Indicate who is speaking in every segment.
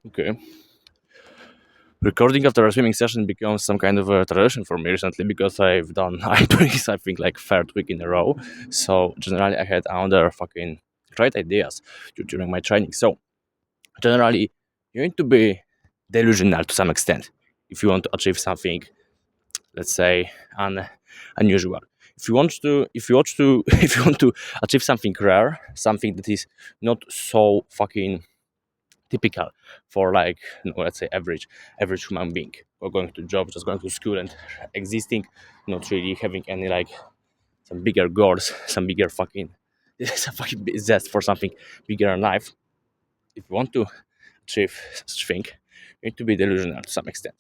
Speaker 1: Okay. Recording after a swimming session becomes some kind of a tradition for me recently because I'm doing this I think like third week in a row. So generally I had another fucking great ideas during my training. So generally you need to be delusional to some extent if you want to achieve something, let's say, unusual. If you want to achieve something rare, something that is not so fucking typical for like, let's say average human being, or going to job, just going to school and existing, not really having any like some bigger goals, some bigger fucking some fucking zest for something bigger in life. If you want to achieve such thing, you need to be delusional to some extent.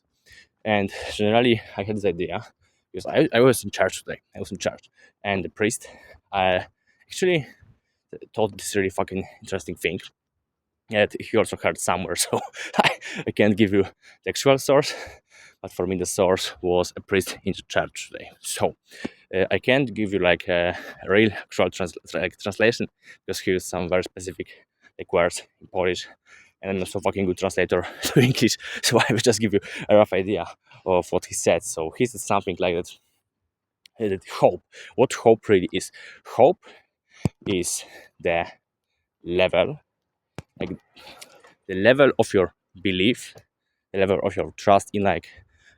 Speaker 1: And generally I had this idea because I was in church today. I was in church, and the priest actually told this really fucking interesting thing. And he also heard somewhere, so I can't give you the actual source, but for me the source was a priest in the church today. So I can't give you like a real actual translation because he used some very specific like words in Polish, and I'm not so fucking good translator to English, so I will just give you a rough idea of what he said. So he said something like that. That hope. What hope really is? Hope is the level, like the level of your belief, the level of your trust in like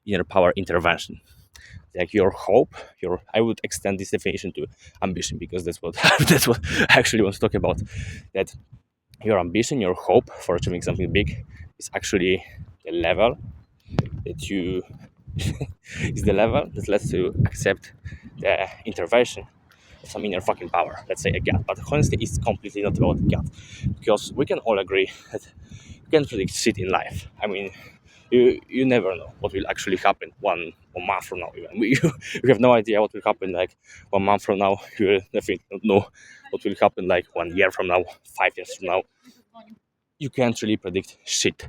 Speaker 1: inner power intervention. Like your hope, your I would extend this definition to ambition because that's what that's what I actually want to talk about. That your ambition, your hope for achieving something big is actually the level that you is the level that lets you accept the intervention of some inner fucking power, let's say a God. But honestly, it's completely not about God, because we can all agree that you can't predict shit in life. I mean, you never know what will actually happen one month from now. Even you have no idea what will happen like 1 month from now. You will definitely not know what will happen like 1 year from now, 5 years from now. You can't really predict shit.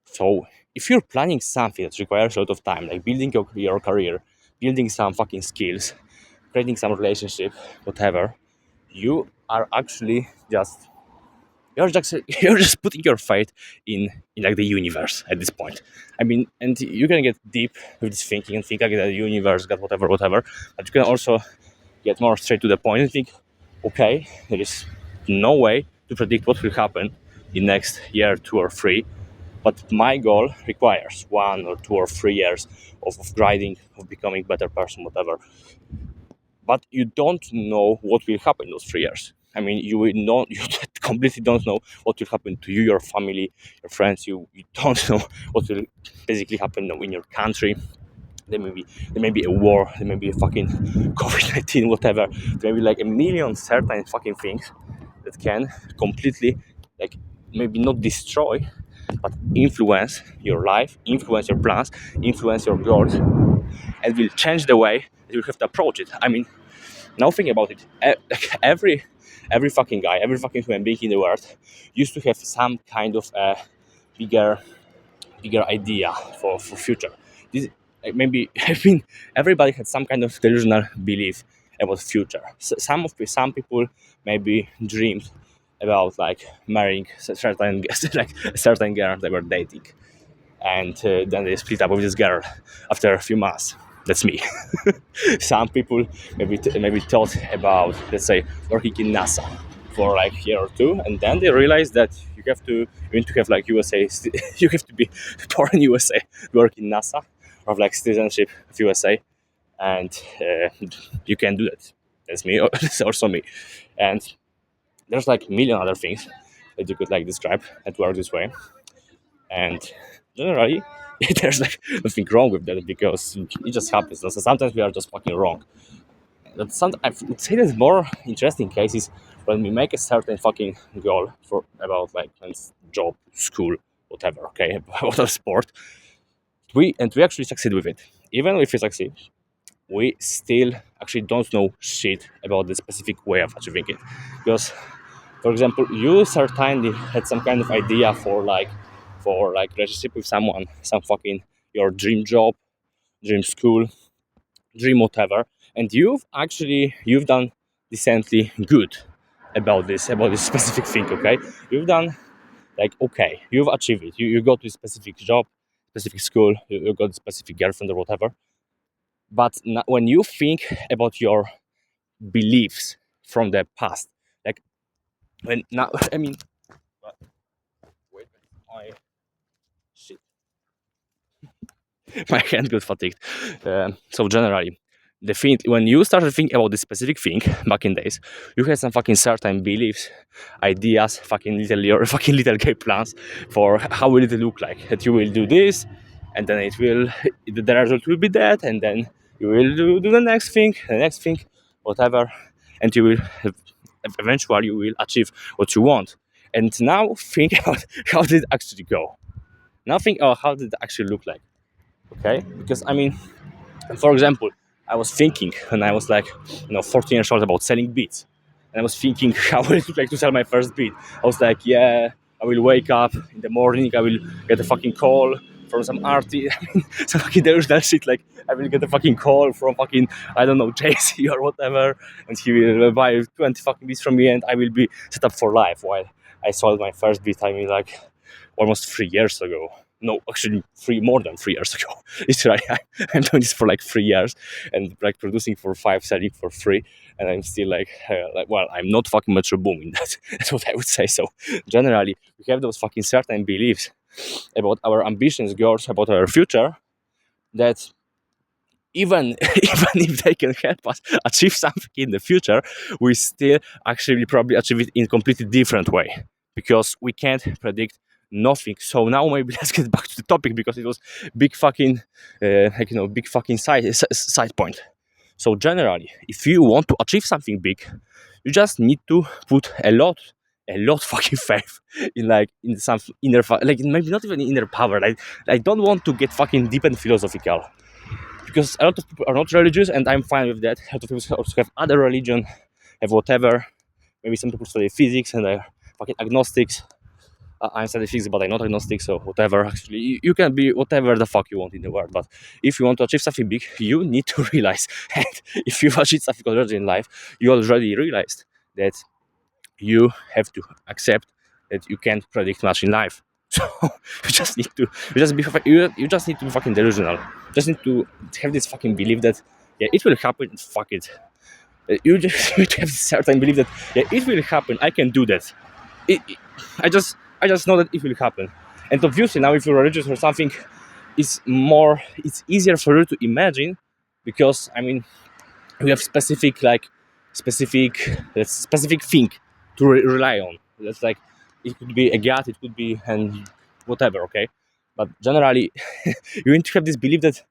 Speaker 1: So if you're planning something that requires a lot of time, like building your career, building some fucking skills, creating some relationship, whatever, you are actually just you're just you're just putting your faith in like the universe at this point. I mean, and you can get deep with this thinking and think like the universe got whatever, but you can also get more straight to the point and think, okay, there is no way to predict what will happen in next year, 2 or 3, but my goal requires 1 or 2 or 3 years of grinding, of becoming better person, whatever. But you don't know what will happen in those 3 years. I mean, you will not, you completely don't know what will happen to you, your family, your friends. You don't know what will basically happen in your country. There may be a war, there may be a fucking COVID-19, whatever. There may be like a million certain fucking things that can completely, like, maybe not destroy, but influence your life, influence your plans, influence your goals, and will change the way that you have to approach it. I mean, now think about it. Every fucking guy, every fucking human being in the world used to have some kind of a bigger bigger idea for future. This maybe I mean everybody had some kind of delusional belief about future. Some people maybe dreamed about like marrying certain like a certain girl they were dating, and then they split up with this girl after a few months. That's me. Some people maybe thought about, let's say, working in NASA for like a year or two, and then they realized that you need to have like USA, you have to be born in USA, work in NASA, or have like citizenship of USA, and you can do that. That's me. That's also me. And there's like a million other things that you could like describe that work this way. And generally, there's like nothing wrong with that because it just happens. So sometimes we are just fucking wrong. But I would say that more interesting cases when we make a certain fucking goal for about like job, school, whatever, okay, whatever sport, we actually succeed with it. Even if we succeed, we still actually don't know shit about the specific way of achieving it. Because, for example, you certainly had some kind of idea for like relationship with someone, some fucking your dream job, dream school, dream whatever, and you've done decently good about this specific thing. Okay, you've done like, okay, you've achieved it. You got to a specific job, specific school, you got a specific girlfriend or whatever. But when you think about your beliefs from the past, like when now, I mean, wait, my shit, my hand got fatigued. So generally, the thing when you start to think about this specific thing back in days, you had some fucking certain beliefs, ideas, fucking little your fucking little game plans for how will it look like. That you will do this, and then it will the result will be that, and then you will do the next thing, whatever, and you will eventually you will achieve what you want. And now think about how did it actually go. Now think about how did it actually look like. Okay, because I mean, for example, I was thinking when I was like, 14 years old about selling beats. And I was thinking how would it look like to sell my first beat. I was like, yeah, I will wake up in the morning, I will get a fucking call from some artist, I mean, some fucking delusional shit, like I will get a fucking call from fucking, I don't know, JC or whatever, and he will buy 20 fucking beats from me and I will be set up for life. While I sold my first beat, I mean, like almost 3 years ago. No, actually, more than 3 years ago. Literally, I'm doing this for like 3 years and like producing for five, selling for free, and I'm still like, well, I'm not fucking Metro Booming. That's what I would say. So generally, we have those fucking certain beliefs about our ambitions, goals, about our future that even even if they can help us achieve something in the future, we still actually probably achieve it in a completely different way because we can't predict nothing. So now maybe let's get back to the topic because it was big fucking big fucking side point. So generally, if you want to achieve something big, you just need to put a lot fucking faith in some inner like maybe not even inner power. Like I don't want to get fucking deep and philosophical because a lot of people are not religious, and I'm fine with that. A lot of people also have other religion, have whatever. Maybe some people study physics and they're fucking agnostics. I'm studying physics, but I'm not agnostic, so whatever. Actually, you can be whatever the fuck you want in the world. But if you want to achieve something big, you need to realize. And if you've achieved something already in life, you already realized that you have to accept that you can't predict much in life. So you just need to you just need to be fucking delusional. You just need to have this fucking belief that yeah, it will happen. Fuck it. You just need to have this certain belief that yeah, it will happen. I can do that. It, I just know that it will happen. And obviously now if you're religious or something, it's easier for you to imagine because I mean we have specific thing to rely on. That's like it could be a god, it could be and whatever, okay? But generally you need to have this belief that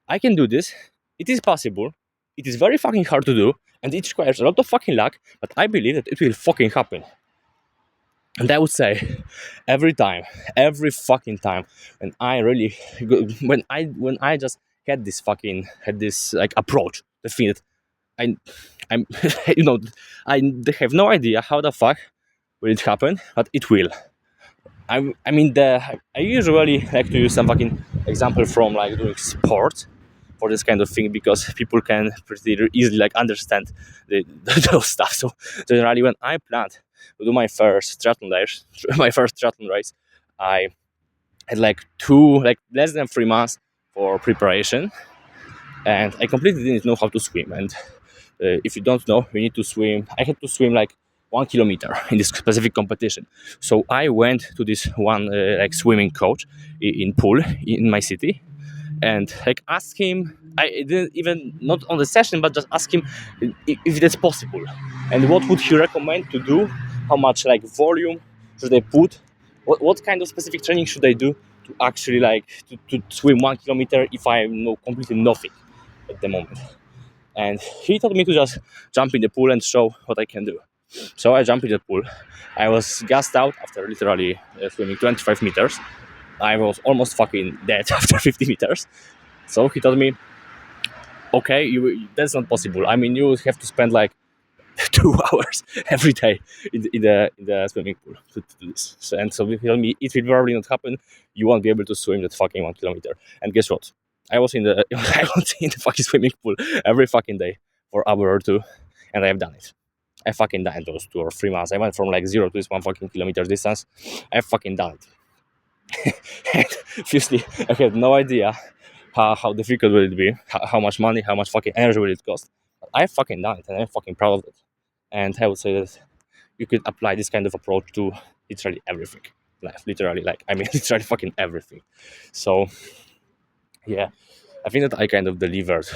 Speaker 1: I can do this, it is possible, it is very fucking hard to do, and it requires a lot of fucking luck, but I believe that it will fucking happen. And I would say every fucking time when I really when I just had this like approach, the thing that I'm I have no idea how the fuck will it happen, but it will. I mean I usually like to use some fucking example from like doing sport for this kind of thing because people can pretty easily like understand those stuff. So generally, when I planned to do my first triathlon race, I had like less than 3 months for preparation, and I completely didn't know how to swim. And if you don't know, you need to swim. I had to swim like 1 kilometer in this specific competition. So I went to this one like swimming coach in pool in my city, and like ask him. I didn't even not on the session, but just ask him if that's possible, and what would he recommend to do? How much like volume should I put? What kind of specific training should I do to actually like to swim 1 kilometer if I know completely nothing at the moment? And he told me to just jump in the pool and show what I can do. So I jumped in the pool. I was gassed out after literally swimming 25 meters. I was almost fucking dead after 50 meters. So he told me, okay, that's not possible. I mean, you have to spend like 2 hours every day in the swimming pool to do this. So he told me it will probably not happen. You won't be able to swim that fucking 1 kilometer. And guess what? I was in the fucking swimming pool every fucking day for an hour or two, and I have done it. I fucking done it those 2 or 3 months. I went from like 0 to this 1 fucking kilometer distance. I fucking done it. And obviously, I had no idea how difficult will it be, how much money, how much fucking energy will it cost. But I fucking done it, and I'm fucking proud of it. And I would say that you could apply this kind of approach to literally everything. Life, literally, like I mean, literally fucking everything. So yeah, I think that I kind of delivered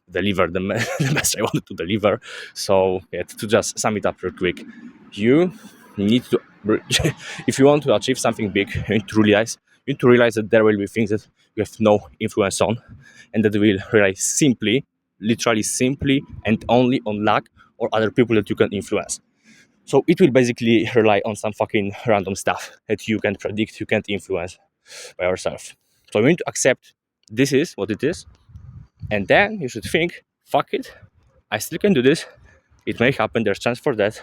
Speaker 1: the best I wanted to deliver. So yeah, to just sum it up real quick, you need to, if you want to achieve something big, you need to realize that there will be things that you have no influence on, and that will rely simply, literally simply, and only on luck or other people that you can influence. So it will basically rely on some fucking random stuff that you can predict, you can't influence by yourself. So you need to accept this is what it is, and then you should think, fuck it, I still can do this. It may happen, there's chance for that,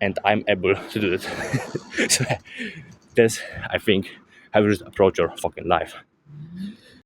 Speaker 1: and I'm able to do it. So that's, I think, how you should approach your fucking life.